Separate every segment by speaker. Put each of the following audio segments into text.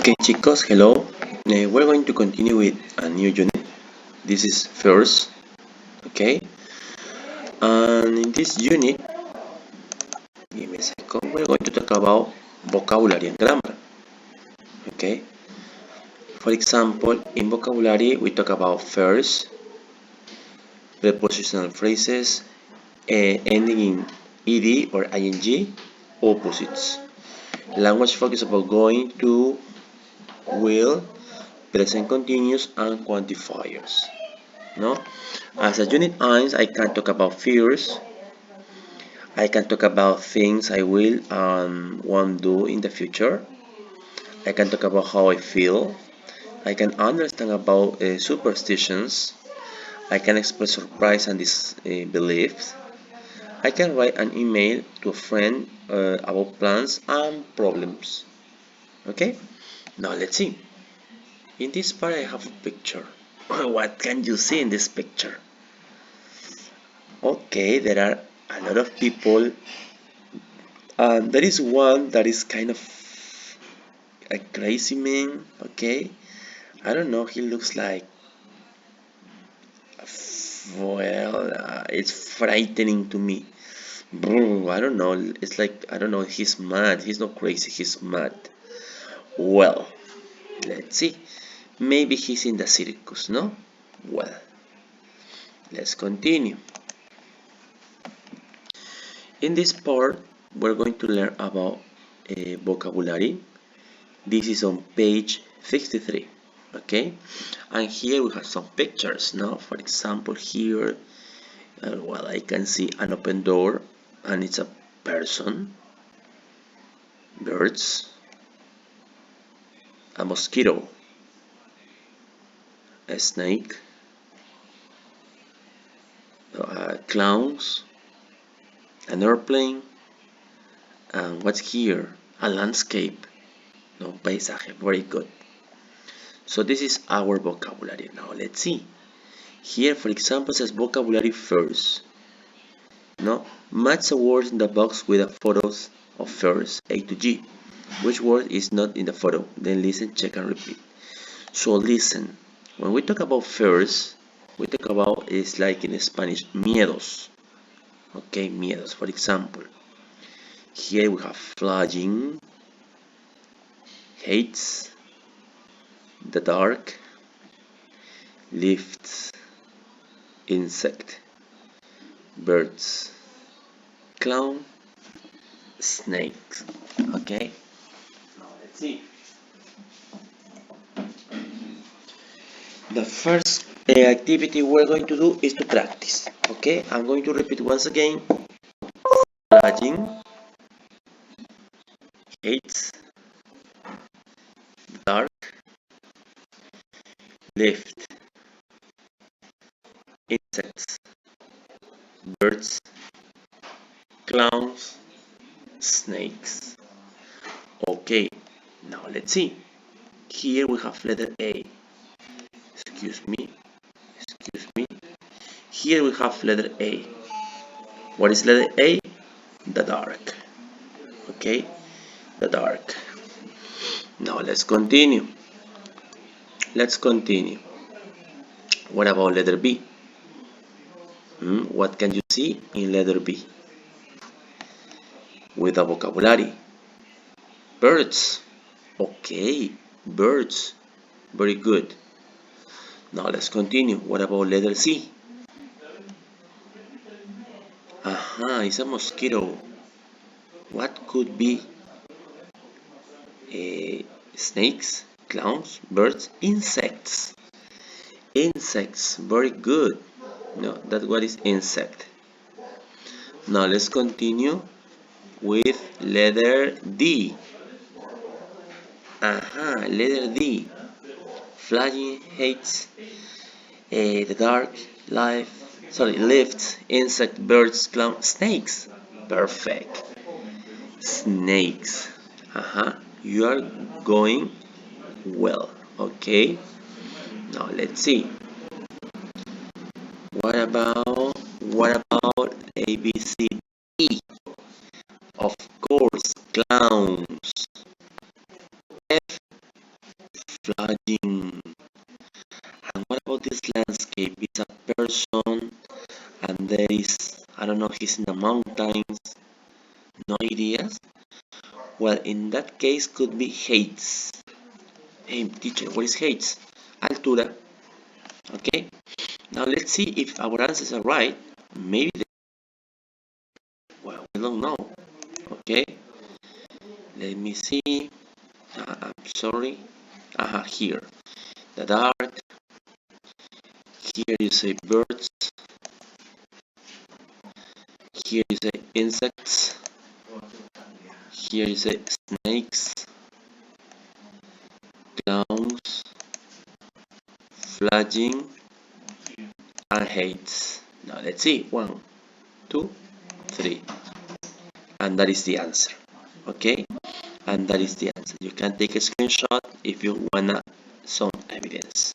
Speaker 1: Okay, chicos, hello. We're going to continue with a new unit. This is first, okay? And in this unit, give me a second, we're going to talk about vocabulary and grammar, okay? For example, in vocabulary, we talk about first, prepositional phrases, ending in ed or ing, opposites. Language focus about going to, will, present continuous, and quantifiers. No? As a unit 1, I can talk about fears. I can talk about things I will and won't do in the future. I can talk about how I feel. I can understand about superstitions. I can express surprise and disbelief. I can write an email to a friend about plans and problems. Okay? Now let's see. In this part I have a picture. What can you see in this picture? Okay, there are a lot of people. There is one that is kind of a crazy man. Okay, I don't know. He looks like, well, it's frightening to me. Bro, I don't know. It's like, I don't know. He's mad. He's not crazy. He's mad. Well, let's see. Maybe he's in the circus, no? Well, let's continue. In this part, we're going to learn about vocabulary. This is on page 63, okay? And here we have some pictures, no? For example, here, well, I can see an open door, and it's a person, birds, a mosquito, a snake, clowns, an airplane, and what's here? A landscape, no? Paisaje, very good. So this is our vocabulary. Now let's see. Here, for example, says vocabulary first. No? Match the words in the box with the photos of first, A to G. Which word is not in the photo? Then listen, check, and repeat. So listen. When we talk about first, we talk about, it's like in Spanish, miedos. Okay, miedos. For example, here we have flying, hates, the dark, lifts, insect, birds, clown, snakes. Okay, now let's see. The first activity we're going to do is to practice. Okay, I'm going to repeat once again. Flying, hates, dark, lift, insects, birds, clowns, snakes. Okay, now let's see. Here we have letter A. Excuse me. Excuse me. Here we have letter A. What is letter A? The dark. Okay, the dark. Now let's continue. Let's continue. What about letter B? What can you see in letter B? With a vocabulary. Birds. Okay, birds. Very good. Now let's continue. What about letter C? Aha, it's a mosquito. What could be? Snakes, clowns, birds, insects. Insects, very good. No, that what is insect. Now let's continue with letter D. Aha, letter D. Flying, hates, the dark, lifts, insect, birds, clown, snakes. Perfect. Snakes. Aha, you are going well. Okay. Now let's see. What about A, B, C, D? Of course, clowns. F, I don't know, he's in the mountains. No ideas? Well, in that case, could be heights. Hey, teacher, what is heights? Altura. Okay. Now let's see if our answers are right. Maybe. Well, we don't know. Okay. Let me see. I'm sorry. Here. The dark. Here you say birds. Here you say insects. Here you say snakes, clowns, flagging, and hates. Now let's see. 1, 2, 3. And that is the answer. Okay? And that is the answer. You can take a screenshot if you wanna some evidence.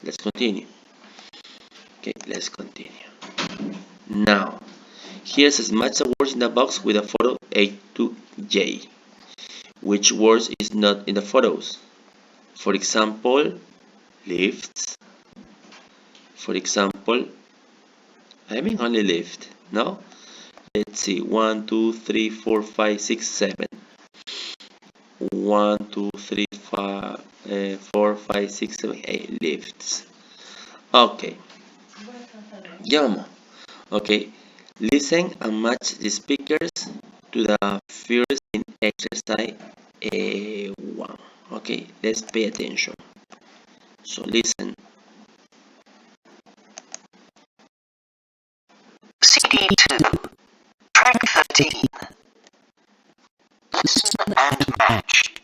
Speaker 1: Let's continue. Okay, let's continue. Now, here says match the words in the box with a photo A to J. Which words is not in the photos? For example, lifts. For example, I mean only lift. No? Let's see. 1, 2, 3, 4, 5, 6, 7. 1, 2, 3, 5, 4, 5, 6, 7, 8 lifts. Okay. Yama. Okay. Listen and match the speakers to the figures in exercise 1. Okay. Let's pay attention. So listen.
Speaker 2: CD2, track 13. Listen and match.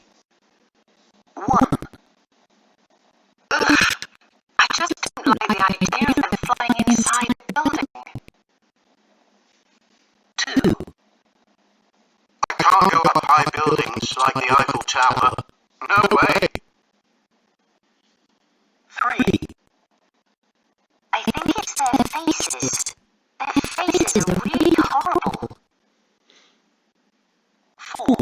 Speaker 2: 1. Ugh, I just don't like the idea of them flying inside the building. 2. I can't go up high buildings like the Eiffel Tower. No way. 3. I think it's their faces. Their faces are really horrible. 4.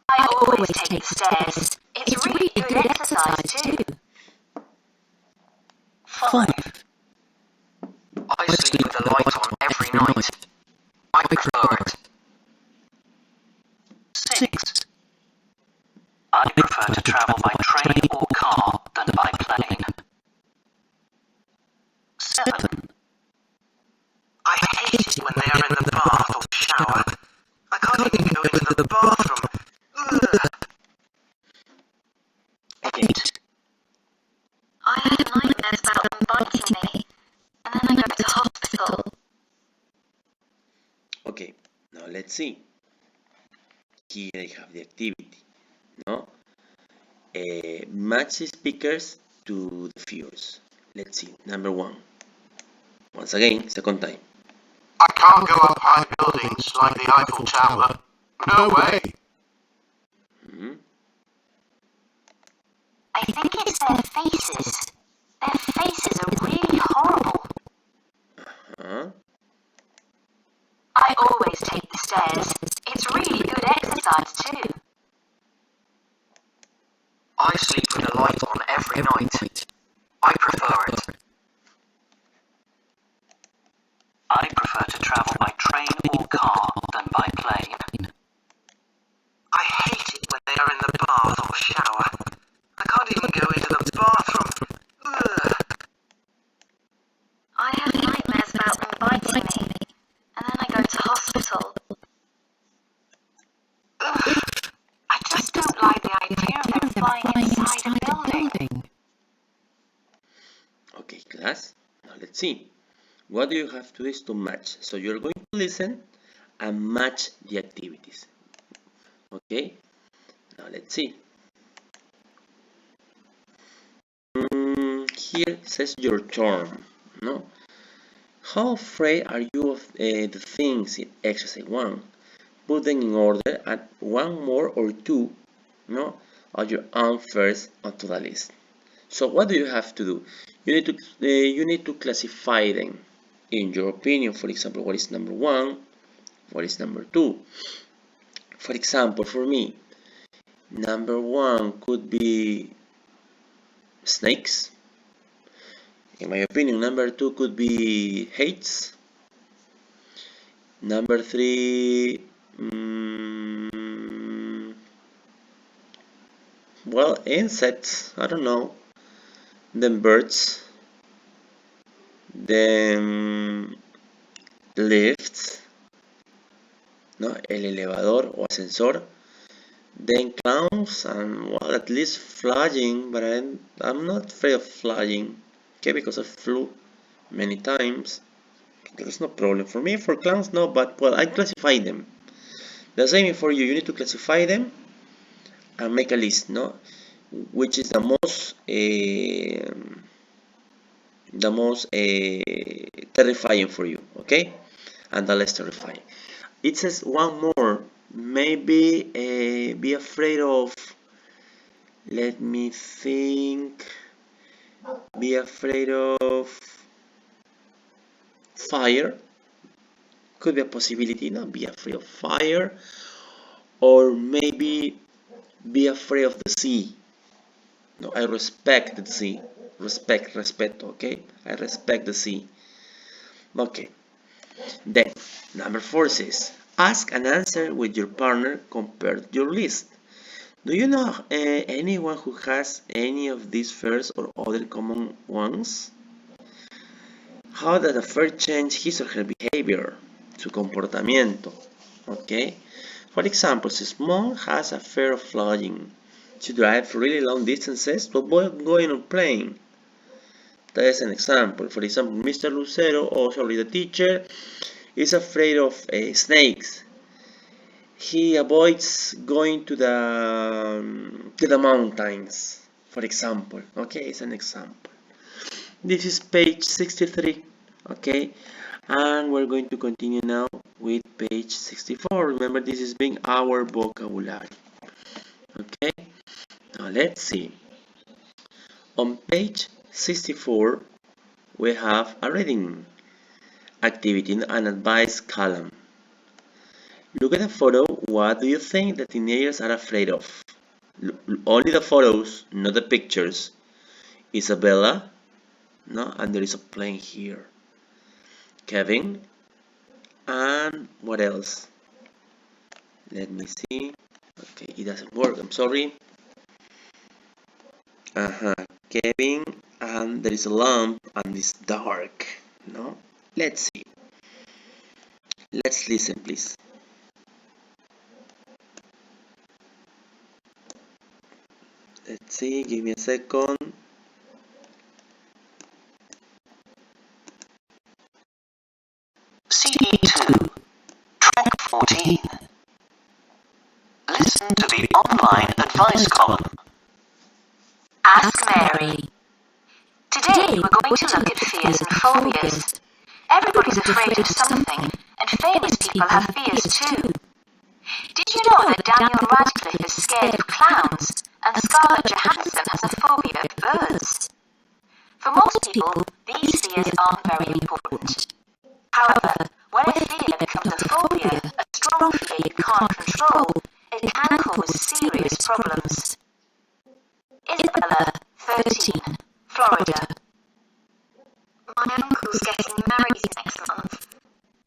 Speaker 2: I always take the stairs. It's really good exercise too. 5. I sleep with the light on every night. I prefer it. 6. I prefer to travel by train or car than by plane. 7. I hate it when they are in the bath or shower. I can't even go into the bathroom. Ugh. 8. I have nightmares about them biting me, and then I go to hospital.
Speaker 1: Okay. Now let's see. Here I have the activity. No? Match the speakers to the figures. Let's see. Number 1. Once again, second time.
Speaker 2: I can't go up high buildings like the Eiffel Tower. No way. I think it's their faces. Their faces are really horrible. I always take the stairs. It's really good exercise too. I sleep with the light on every night. I prefer it. I prefer to travel by train or car than by plane. I hate it when they are in the bath or shower. I can't even go into the bathroom. Ugh. I have nightmares about them biting me, and then I go to hospital. Ugh. I just don't like the idea of them flying inside a building.
Speaker 1: Okay, class. Now let's see. What do you have to do is to match. So you're going to listen and match the activities. Okay. Now let's see. Here it says your turn. No. How afraid are you of the things in exercise 1? Put them in order, add one more or two, no, of your own first onto the list. So what do you have to do? You need to classify them in your opinion. For example, what is number 1? What is number 2? For example, for me, number 1 could be snakes. In my opinion, number 2 could be hates. Number 3, well, insects, I don't know. Then birds. Then lifts, ¿no? El elevador o ascensor. Then clowns and, well, at least flying, but I'm not afraid of flying, okay, because I flew many times. There's no problem for me. For clowns, no, but, well, I classify them. The same for you. You need to classify them and make a list, no? Which is the most terrifying for you, okay? And the less terrifying. It says one more. Maybe be afraid of. Let me think. Be afraid of fire. Could be a possibility. Not be afraid of fire, or maybe be afraid of the sea. No, I respect the sea. Respect. Okay, I respect the sea. Okay. Then number 4 says, ask and answer with your partner. Compare your list. Do you know anyone who has any of these fears or other common ones? How does a fear change his or her behavior? Su comportamiento. Okay? For example, this mom has a fear of flying. She drives really long distances to avoid going on plane. That is an example. For example, Mr. Lucero, also the teacher, is afraid of snakes. He avoids going to the mountains, for example. Okay, it's an example. This is page 63. Okay, and we're going to continue now with page 64. Remember, this is being our vocabulary. Okay, now let's see. On page 64, we have a reading activity and advice column. Look at the photo. What do you think the teenagers are afraid of? Only the photos, not the pictures. Isabella, no, and there is a plane here. Kevin, and what else? Let me see. Okay, it doesn't work. I'm sorry. Kevin, and there is a lamp, and it's dark. No, let's see. Let's listen, please. Let's see. Give me a second.
Speaker 2: CD2, track 14. Listen to the online advice column. Ask Mary. Today we're going to look at fears and phobias. Everybody's afraid of something, and famous people have fears too. Did you know that Daniel Radcliffe is scared of clowns, and Scarlett Johansson has a phobia of birds? For most people, these fears aren't very important. However, when a fear becomes a phobia, a strong fear you can't control, it can cause serious problems. Isabella, 13, Florida. My uncle's getting married next month,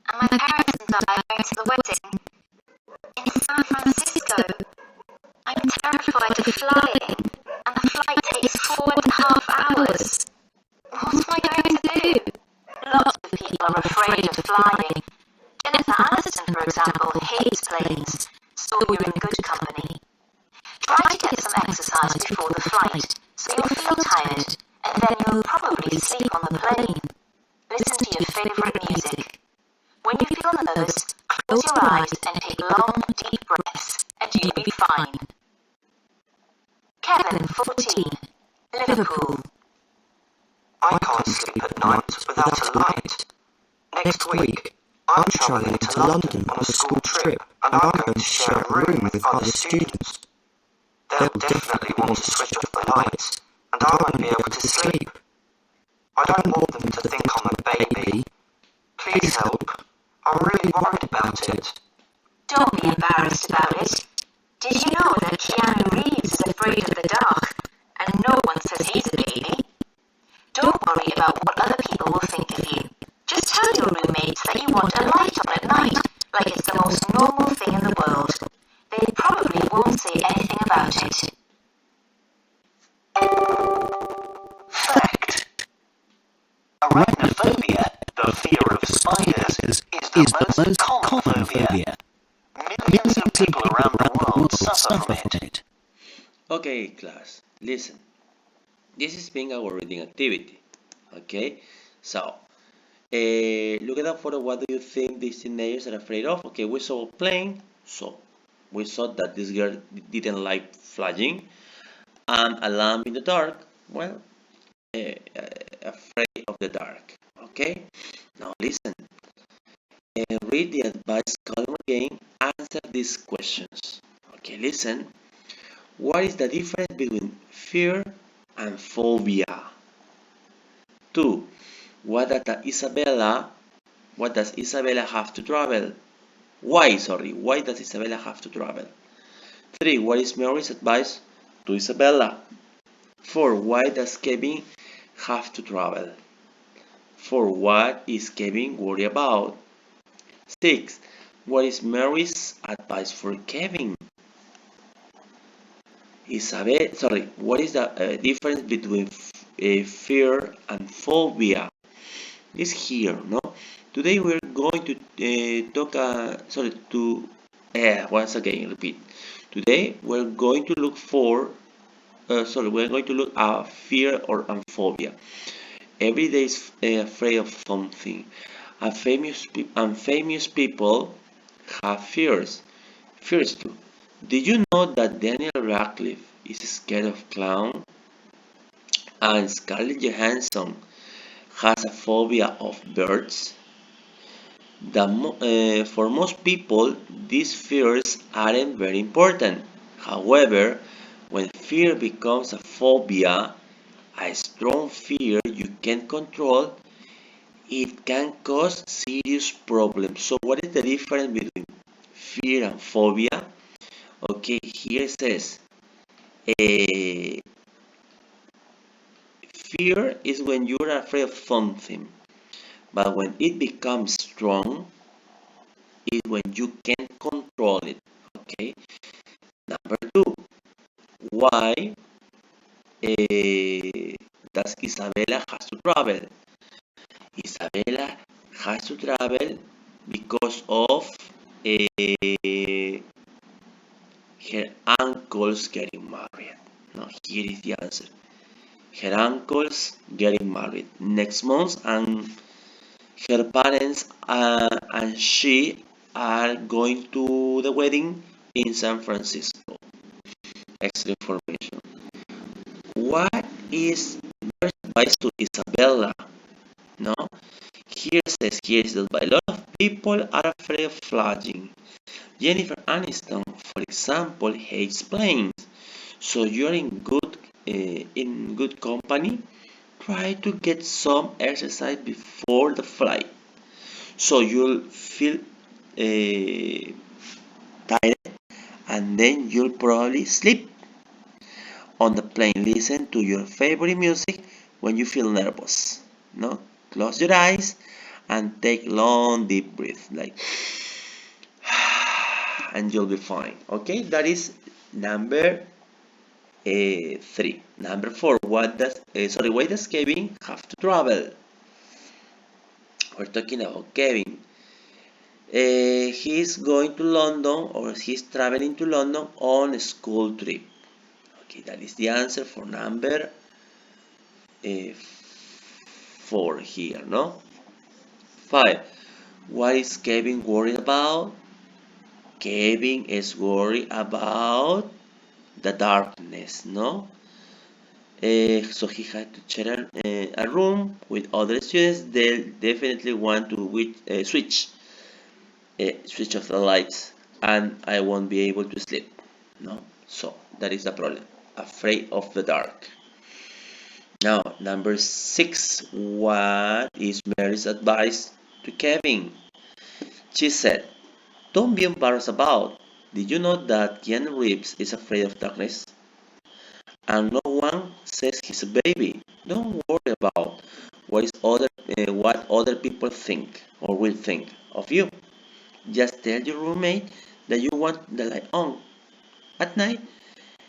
Speaker 2: and my parents and I are going to the wedding in San Francisco. I'm terrified of flying, and the flight takes 4.5 hours. What am I going to do? Lots of people are afraid of flying. Jennifer Aniston, for example, hates planes, so you're in good company. Try to get some exercise before the flight, so you'll feel tired, and then you'll probably sleep on the plane. Listen to your favourite music. When you feel nervous, close your eyes and take long, deep breaths, and you'll be fine. Kevin, 14, Liverpool.
Speaker 3: I can't sleep at night without a light. Next week, I'm travelling to London on a school trip, and I'm going to share a room with other students. They'll definitely want to switch off the lights, and I won't be able to sleep. I don't want them to think I'm a baby. Please help. I'm really worried about it.
Speaker 2: Don't be embarrassed about it. Did you know that Keanu Reeves is afraid of the dark, and no one says he's a baby? Don't worry about what other people will think of you. Just tell your roommates that you want a light on at night like it's the most normal thing in the world. They probably won't say anything about it. Fact. Arachnophobia, the fear of spiders, is the most common phobia. Millions of people around the world suffer from it.
Speaker 1: Okay, class, listen. This is being our reading activity. Okay, so look at that photo. What do you think these teenagers are afraid of? Okay, we saw a plane, so we saw that this girl didn't like flying, and a lamp in the dark. Well, afraid of the dark. Okay, now listen. Read the advice column again. Answer these questions. Okay, listen. What is the difference between fear and phobia? 2. What does Isabella have to travel? Why does Isabella have to travel? 3. What is Mary's advice to Isabella? 4. Why does Kevin have to travel? 4. What is Kevin worried about? 6. What is Mary's advice for Kevin? What is the difference between fear and phobia? Is here, no? Today we're going to talk, once again, repeat. Today we're going to look we're going to look at fear or phobia. Every day is afraid of something. And famous people have fears. Fears too. Did you know that Daniel Radcliffe is scared of clown? And Scarlett Johansson has a phobia of birds? For most people, these fears aren't very important. However, when fear becomes a phobia, a strong fear you can't control, it can cause serious problems. So, what is the difference between fear and phobia? Okay, here it says fear is when you're afraid of something, but when it becomes strong, is when you can't control it. Okay, number 2, why does Isabella has to travel? Isabella has to travel because of her uncles getting married. Now here is the answer. Her uncles getting married next month, and her parents and she are going to the wedding in San Francisco. Extra information. What is their advice to Isabella? No? Here says here is that a lot of people are afraid of flying. Jennifer Aniston, for example, hates planes. So you're in good company. Try to get some exercise before the flight, so you'll feel tired, and then you'll probably sleep on the plane. Listen to your favorite music when you feel nervous. No, close your eyes and take long deep breath, like, and you'll be fine. Okay, that is number 3. Number 4. Why does Kevin have to travel? We're talking about Kevin. He's going to London, or he's traveling to London on a school trip. Okay, that is the answer for number 4 here, no? 5. What is Kevin worried about? Kevin is worried about the darkness, no? So he had to share a room with other students. They'll definitely want to switch off the lights, and I won't be able to sleep. No, so that is the problem. Afraid of the dark. Now, number 6. What is Mary's advice to Kevin? She said, "Don't be embarrassed about. Did you know that Keanu Reeves is afraid of darkness? And no one says he's a baby. Don't worry about what other people think or will think of you." Just tell your roommate that you want the light on at night,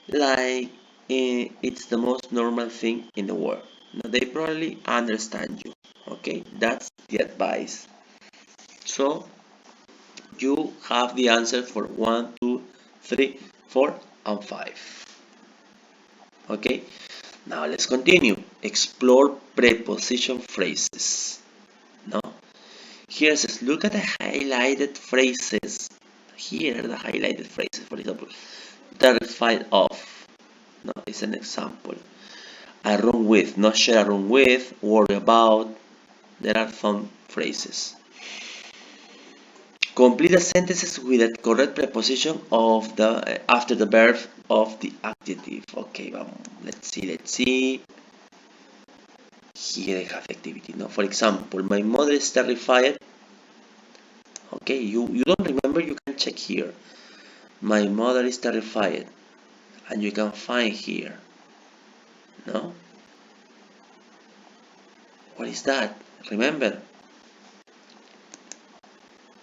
Speaker 1: like it's the most normal thing in the world. Now, they probably understand you. Okay, that's the advice. So you have the answer for 1, 2, 3, 4, and 5. Okay, now let's continue. Explore preposition phrases. No, here it says look at the highlighted phrases. Here, the highlighted phrases, for example, terrified of. No, it's an example. A room with, not share a room with, worry about. There are some phrases. Complete the sentences with the correct preposition of the after the verb of the adjective. Okay, let's see. Here I have the activity. Now, for example, my mother is terrified. Okay, you don't remember, you can check here. My mother is terrified, and you can find here. No? What is that? Remember,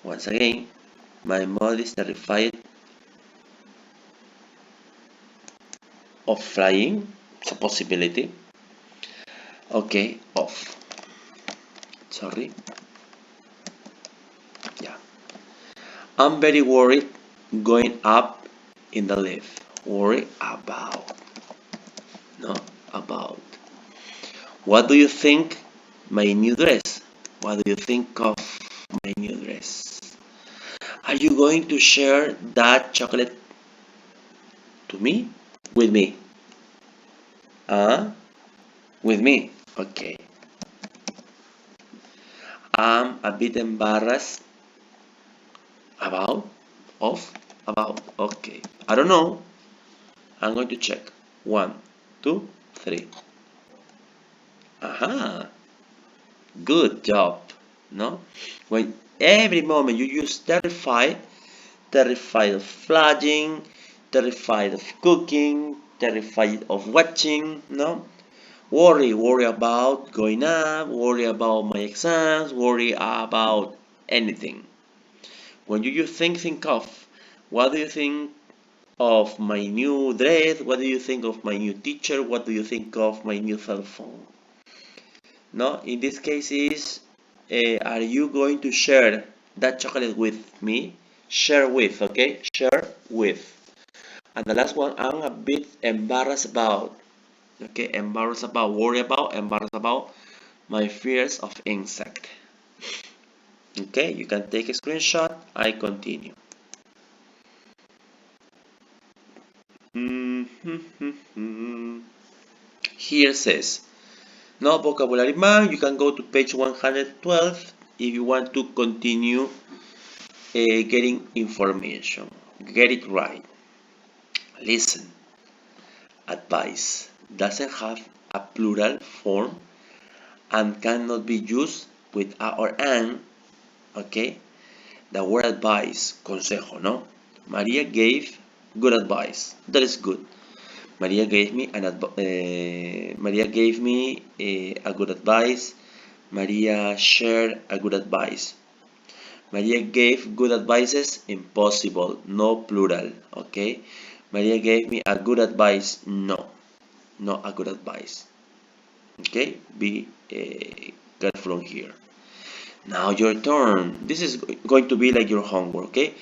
Speaker 1: once again, my mother is terrified of flying. It's a possibility. Okay, of. Sorry. Yeah. I'm very worried going up in the lift. Worry about. No, about. What do you think my new dress? What do you think of my new dress? Are you going to share that chocolate to me? With me? Uh, with me. Okay. I'm a bit embarrassed about of about. Okay. I don't know. I'm going to check. 1, 2, 3. Aha. Good job. No? When every moment you use terrified, terrified of flying, terrified of cooking, terrified of watching, no? Worry about going up, worry about my exams, worry about anything. When you think of, what do you think of my new dress? What do you think of my new teacher? What do you think of my new cell phone? No, in this case is, are you going to share that chocolate with me? Share with, okay? Share with. And the last one, I'm a bit embarrassed about. Okay, embarrassed about, worry about, embarrassed about my fears of insect. Okay, you can take a screenshot. I continue. Here says, no vocabulary man. You can go to page 112 if you want to continue getting information. Get it right. Listen. Advice doesn't have a plural form and cannot be used with a or an. Okay, the word advice, consejo, no? Maria gave good advice. That is good. Maria gave me Maria gave me a good advice. Maria shared a good advice. Maria gave good advices. Impossible, no plural. Okay. Maria gave me a good advice. No, not a good advice. Okay. Be careful on here. Now your turn. This is going to be like your homework. Okay.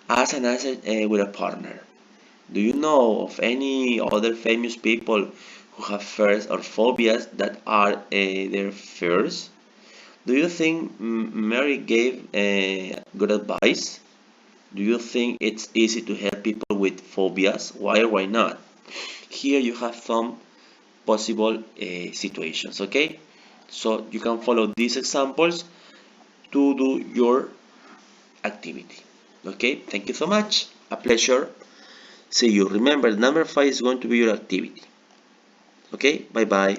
Speaker 1: Ask an answer with a partner. Do you know of any other famous people who have fears or phobias that are their fears? Do you think Mary gave good advice? Do you think it's easy to help people with phobias? Why or why not? Here you have some possible situations, okay? So you can follow these examples to do your activity. Okay, thank you so much. A pleasure. See you. Remember, number 5 is going to be your activity. Okay, bye bye.